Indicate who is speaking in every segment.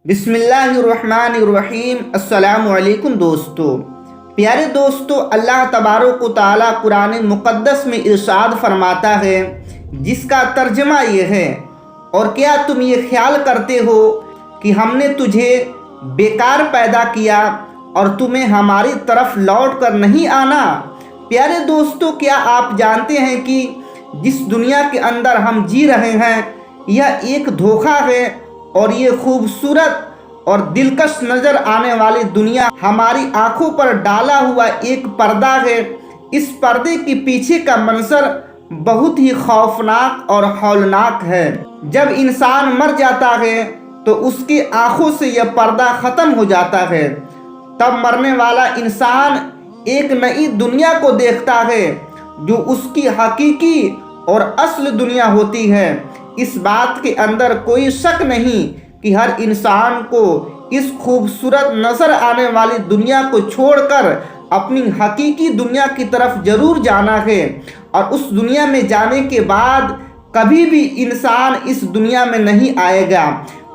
Speaker 1: بسم اللہ الرحمن الرحیم۔ السلام علیکم دوستو۔ پیارے دوستو، اللہ تبارک و تعالیٰ قرآن مقدس میں ارشاد فرماتا ہے، جس کا ترجمہ یہ ہے، اور کیا تم یہ خیال کرتے ہو کہ ہم نے تجھے بیکار پیدا کیا اور تمہیں ہماری طرف لوٹ کر نہیں آنا؟ پیارے دوستو، کیا آپ جانتے ہیں کہ جس دنیا کے اندر ہم جی رہے ہیں یہ ایک دھوکہ ہے، اور یہ خوبصورت اور دلکش نظر آنے والی دنیا ہماری آنکھوں پر ڈالا ہوا ایک پردہ ہے۔ اس پردے کے پیچھے کا منظر بہت ہی خوفناک اور ہولناک ہے۔ جب انسان مر جاتا ہے تو اس کی آنکھوں سے یہ پردہ ختم ہو جاتا ہے۔ تب مرنے والا انسان ایک نئی دنیا کو دیکھتا ہے جو اس کی حقیقی اور اصل دنیا ہوتی ہے۔ اس بات کے اندر کوئی شک نہیں کہ ہر انسان کو اس خوبصورت نظر آنے والی دنیا کو چھوڑ کر اپنی حقیقی دنیا کی طرف ضرور جانا ہے، اور اس دنیا میں جانے کے بعد کبھی بھی انسان اس دنیا میں نہیں آئے گا۔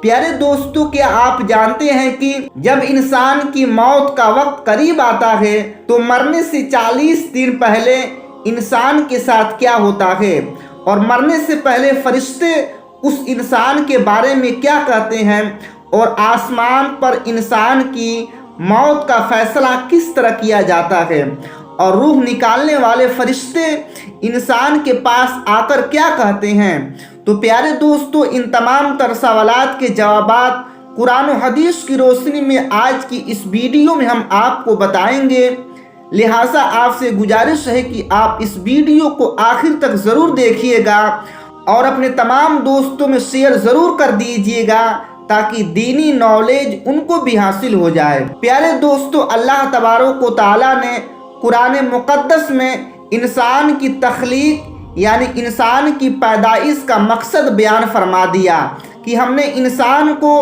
Speaker 1: پیارے دوستو، کیا آپ جانتے ہیں کہ جب انسان کی موت کا وقت قریب آتا ہے تو مرنے سے 40 دن پہلے انسان کے ساتھ کیا ہوتا ہے، اور مرنے سے پہلے فرشتے اس انسان کے بارے میں کیا کہتے ہیں، اور آسمان پر انسان کی موت کا فیصلہ کس طرح کیا جاتا ہے، اور روح نکالنے والے فرشتے انسان کے پاس آ کر کیا کہتے ہیں؟ تو پیارے دوستو، ان تمام تر سوالات کے جوابات قرآن و حدیث کی روشنی میں آج کی اس ویڈیو میں ہم آپ کو بتائیں گے، لہٰذا آپ سے گزارش ہے کہ آپ اس ویڈیو کو آخر تک ضرور دیکھیے گا اور اپنے تمام دوستوں میں شیئر ضرور کر دیجیے گا تاکہ دینی نالج ان کو بھی حاصل ہو جائے۔ پیارے دوستو، اللہ تبارک و تعالیٰ نے قرآن مقدس میں انسان کی تخلیق یعنی انسان کی پیدائش کا مقصد بیان فرما دیا کہ ہم نے انسان کو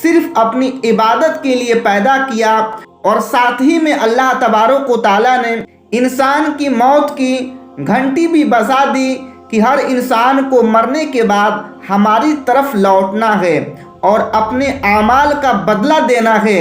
Speaker 1: صرف اپنی عبادت کے لیے پیدا کیا، اور ساتھ ہی میں اللہ تبارک و تعالیٰ نے انسان کی موت کی گھنٹی بھی بجا دی کہ ہر انسان کو مرنے کے بعد ہماری طرف لوٹنا ہے اور اپنے اعمال کا بدلہ دینا ہے۔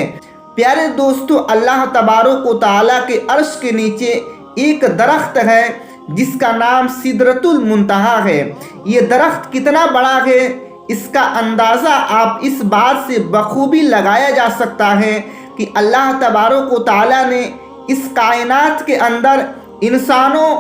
Speaker 1: پیارے دوستو، اللہ تبارک و تعالیٰ کے عرش کے نیچے ایک درخت ہے جس کا نام سدرۃ المنتہا ہے۔ یہ درخت کتنا بڑا ہے، اس کا اندازہ آپ اس بات سے بخوبی لگایا جا سکتا ہے کہ اللہ تبارک و تعالیٰ نے اس کائنات کے اندر انسانوں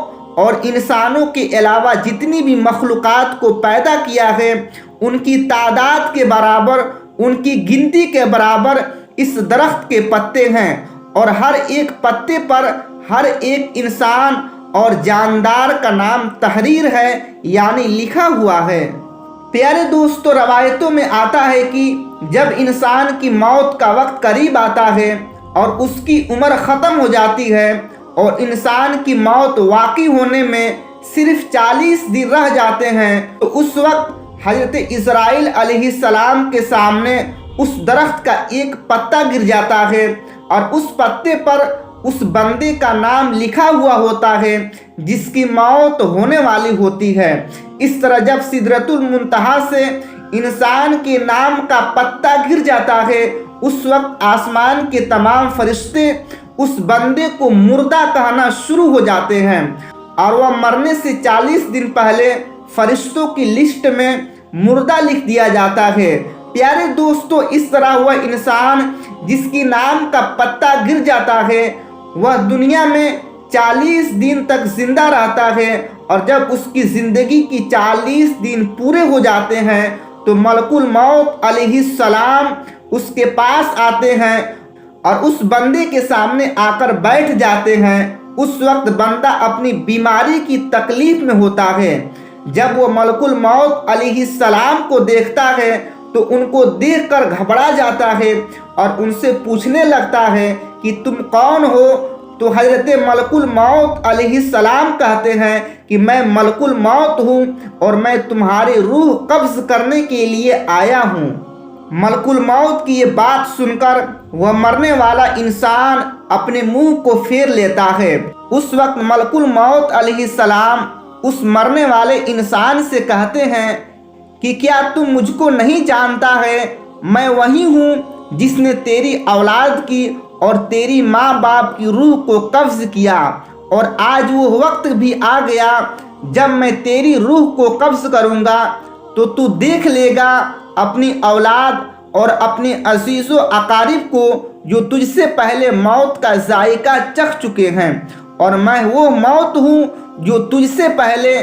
Speaker 1: اور انسانوں کے علاوہ جتنی بھی مخلوقات کو پیدا کیا ہے، ان کی تعداد کے برابر، ان کی گنتی کے برابر اس درخت کے پتے ہیں، اور ہر ایک پتے پر ہر ایک انسان اور جاندار کا نام تحریر ہے یعنی لکھا ہوا ہے۔ پیارے دوستو، روایتوں میں آتا ہے کہ جب انسان کی موت کا وقت قریب آتا ہے اور اس کی عمر ختم ہو جاتی ہے اور انسان کی موت واقع ہونے میں صرف 40 دن رہ جاتے ہیں، تو اس وقت حضرت اسرائیل علیہ السلام کے سامنے اس درخت کا ایک پتا گر جاتا ہے، اور اس پتے پر اس بندے کا نام لکھا ہوا ہوتا ہے جس کی موت ہونے والی ہوتی ہے۔ اس طرح جب سدرۃ المنتہا سے انسان کے نام کا پتا گر جاتا ہے، اس وقت آسمان کے تمام فرشتے اس بندے کو مردہ کہنا شروع ہو جاتے ہیں، اور وہ مرنے سے 40 دن پہلے فرشتوں کی لسٹ میں مردہ لکھ دیا جاتا ہے۔ پیارے دوستو، اس طرح وہ انسان جس کی نام کا پتا گر جاتا ہے وہ دنیا میں 40 دن تک زندہ رہتا ہے، اور جب اس کی زندگی کی 40 دن پورے ہو جاتے ہیں تو ملک الموت علیہ السلام اس کے پاس آتے ہیں اور اس بندے کے سامنے آ کر بیٹھ جاتے ہیں۔ اس وقت بندہ اپنی بیماری کی تکلیف میں ہوتا ہے۔ جب وہ ملک الموت علیہ السلام کو دیکھتا ہے تو ان کو دیکھ کر گھبرا جاتا ہے اور ان سے پوچھنے لگتا ہے کہ تم کون ہو؟ تو حضرت ملک الموت علیہ السلام کہتے ہیں کہ میں ملک الموت ہوں اور میں تمہاری روح قبض کرنے کے لیے آیا ہوں۔ ملک الموت کی یہ بات سن کر وہ مرنے والا انسان اپنے منہ کو پھیر لیتا ہے۔ اس وقت ملک الموت علیہ السلام اس مرنے والے انسان سے کہتے ہیں کہ کیا تم مجھ کو نہیں جانتا ہے؟ میں وہی ہوں جس نے تیری اولاد کی اور تیری ماں باپ کی روح کو قبض کیا، اور آج وہ وقت بھی آ گیا جب میں تیری روح کو قبض کروں گا تو دیکھ لے گا اپنی اولاد اور اپنے عزیز و اقارب کو جو تجھ سے پہلے موت کا ذائقہ چکھ چکے ہیں، اور میں وہ موت ہوں جو تجھ سے پہلے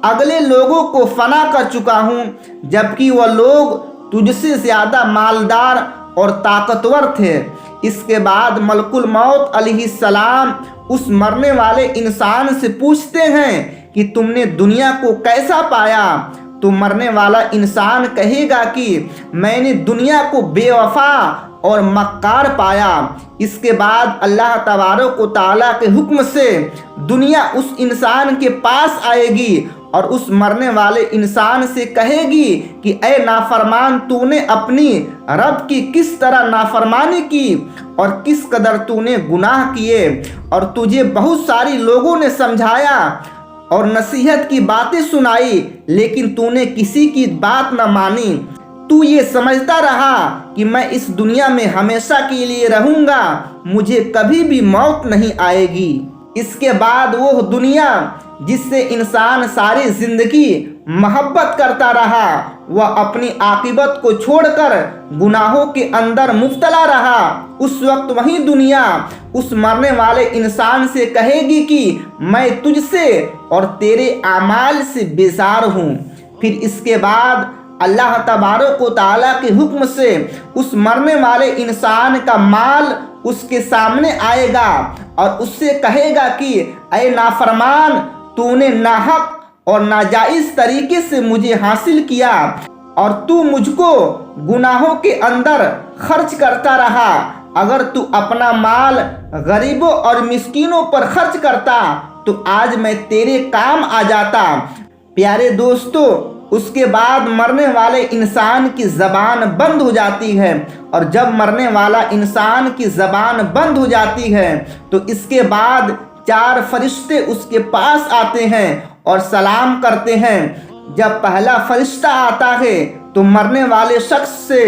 Speaker 1: اگلے لوگوں کو فنا کر چکا ہوں، جبکہ وہ لوگ تجھ سے زیادہ مالدار اور طاقتور تھے۔ اس کے بعد ملک الموت علیہ السلام اس مرنے والے انسان سے پوچھتے ہیں کہ تم نے دنیا کو کیسا پایا؟ تو مرنے والا انسان کہے گا کہ میں نے دنیا کو بے وفا اور مکار پایا۔ اس کے بعد اللہ تبارک و تعالیٰ کے حکم سے دنیا اس انسان کے پاس آئے گی اور اس مرنے والے انسان سے کہے گی کہ اے نافرمان، تو نے اپنی رب کی کس طرح نافرمانی کی اور کس قدر تو نے گناہ کیے، اور تجھے بہت ساری لوگوں نے سمجھایا اور نصیحت کی باتیں سنائی، لیکن تو نے کسی کی بات نہ مانی۔ تو یہ سمجھتا رہا کہ میں اس دنیا میں ہمیشہ کے لیے رہوں گا، مجھے کبھی بھی موت نہیں آئے گی۔ اس کے بعد وہ دنیا جس سے انسان ساری زندگی محبت کرتا رہا، وہ اپنی عاقبت کو چھوڑ کر گناہوں کے اندر مبتلا رہا، اس وقت وہی دنیا اس مرنے والے انسان سے کہے گی کہ میں تجھ سے اور تیرے اعمال سے بیزار ہوں۔ پھر اس کے بعد اللہ تبارک و تعالیٰ کے حکم سے اس مرنے والے انسان کا مال اس کے سامنے آئے گا اور اس سے کہے گا کہ اے نافرمان، تو نے ناحق اور ناجائز طریقے سے مجھے حاصل کیا اور تو مجھ کو گناہوں کے اندر خرچ کرتا رہا۔ اگر تو اپنا مال غریبوں اور مسکینوں پر خرچ کرتا تو آج میں تیرے کام آ جاتا۔ پیارے دوستو، اس کے بعد مرنے والے انسان کی زبان بند ہو جاتی ہے، اور جب مرنے والا انسان کی زبان بند ہو جاتی ہے تو اس کے بعد 4 فرشتے اس کے پاس آتے ہیں اور سلام کرتے ہیں۔ جب پہلا فرشتہ آتا ہے تو مرنے والے شخص سے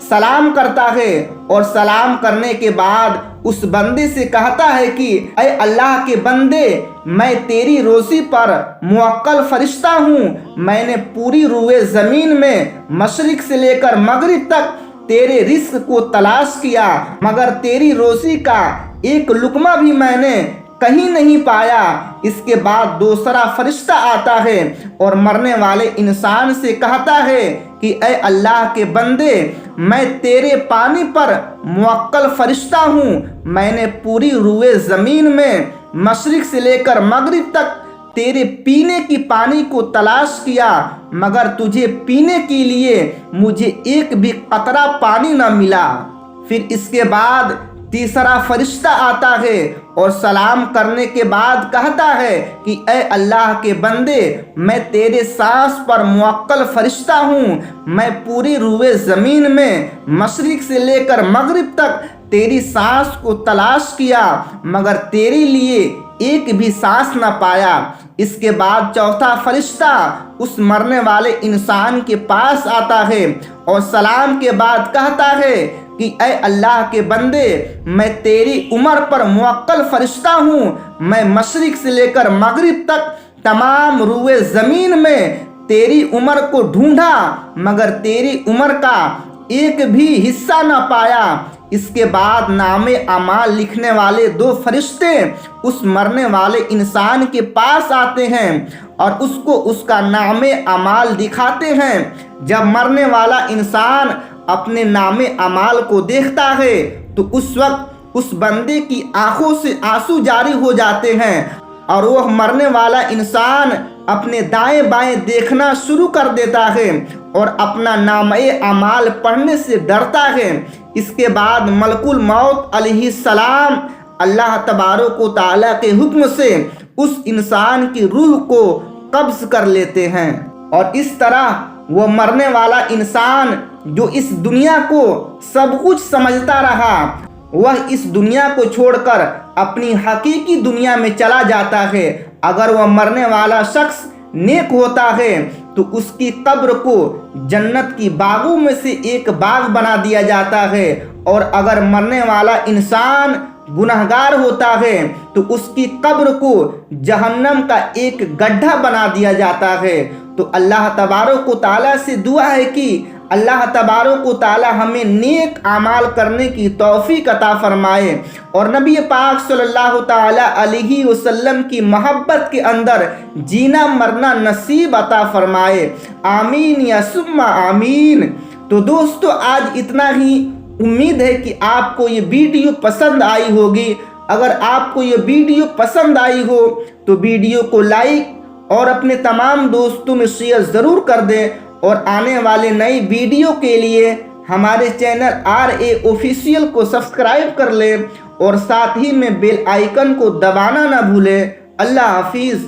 Speaker 1: سلام کرتا ہے، اور سلام کرنے کے بعد اس بندے سے کہتا ہے کہ اے اللہ کے بندے، میں تیری روزی پر موکل فرشتہ ہوں، میں نے پوری روئے زمین میں مشرق سے لے کر مغرب تک تیرے رزق کو تلاش کیا، مگر تیری روزی کا ایک لقمہ بھی میں نے کہیں نہیں پایا۔ اس کے بعد دوسرا فرشتہ آتا ہے اور مرنے والے انسان سے کہتا ہے کہ اے اللہ کے بندے، میں تیرے پانی پر موکل فرشتہ ہوں، میں نے پوری روئے زمین میں مشرق سے لے کر مغرب تک تیرے پینے کی پانی کو تلاش کیا، مگر تجھے پینے کے لیے مجھے ایک بھی قطرہ پانی نہ ملا۔ پھر اس کے بعد تیسرا فرشتہ آتا ہے اور سلام کرنے کے بعد کہتا ہے کہ اے اللہ کے بندے، میں تیرے سانس پر موکل فرشتہ ہوں، میں پوری روئے زمین میں مشرق سے لے کر مغرب تک تیری سانس کو تلاش کیا، مگر تیرے لیے ایک بھی سانس نہ پایا۔ اس کے بعد چوتھا فرشتہ اس مرنے والے انسان کے پاس آتا ہے اور سلام کے بعد کہتا ہے کہ اے اللہ کے بندے، میں تیری عمر پر موکل فرشتہ ہوں، میں مشرق سے لے کر مغرب تک تمام روئے زمین میں تیری عمر کو ڈھونڈا، مگر تیری عمر کا ایک بھی حصہ نہ پایا۔ اس کے بعد نام اعمال لکھنے والے 2 فرشتے اس مرنے والے انسان کے پاس آتے ہیں اور اس کو اس کا نام اعمال دکھاتے ہیں۔ جب مرنے والا انسان اپنے نام اعمال کو دیکھتا ہے تو اس وقت اس بندے کی آنکھوں سے آنسو جاری ہو جاتے ہیں اور وہ مرنے والا انسان اپنے دائیں بائیں دیکھنا شروع کر دیتا ہے اور اپنا نامہ اعمال پڑھنے سے ڈرتا ہے۔ اس کے بعد ملک الموت علیہ السلام اللہ تبارک و تعالیٰ کے حکم سے اس انسان کی روح کو قبض کر لیتے ہیں، اور اس طرح وہ مرنے والا انسان جو اس دنیا کو سب کچھ سمجھتا رہا، وہ اس دنیا کو چھوڑ کر اپنی حقیقی دنیا میں چلا جاتا ہے۔ اگر وہ مرنے والا شخص نیک ہوتا ہے تو اس کی قبر کو جنت کی باغوں میں سے ایک باغ بنا دیا جاتا ہے، اور اگر مرنے والا انسان گنہگار ہوتا ہے تو اس کی قبر کو جہنم کا ایک گڈھا بنا دیا جاتا ہے۔ تو اللہ تبارک و تعالیٰ سے دعا ہے کہ اللہ تبارک و تعالیٰ ہمیں نیک اعمال کرنے کی توفیق عطا فرمائے اور نبی پاک صلی اللہ تعالیٰ علیہ وسلم کی محبت کے اندر جینا مرنا نصیب عطا فرمائے، آمین یا ثم آمین۔ تو دوستو آج اتنا ہی، امید ہے کہ آپ کو یہ ویڈیو پسند آئی ہوگی۔ اگر آپ کو یہ ویڈیو پسند آئی ہو تو ویڈیو کو لائک اور اپنے تمام دوستوں میں شیئر ضرور کر دیں، اور آنے والے نئی ویڈیو کے لیے ہمارے چینل RA آفیشیل کو سبسکرائب کر لیں اور ساتھ ہی میں بیل آئیکن کو دبانا نہ بھولیں۔ اللہ حافظ۔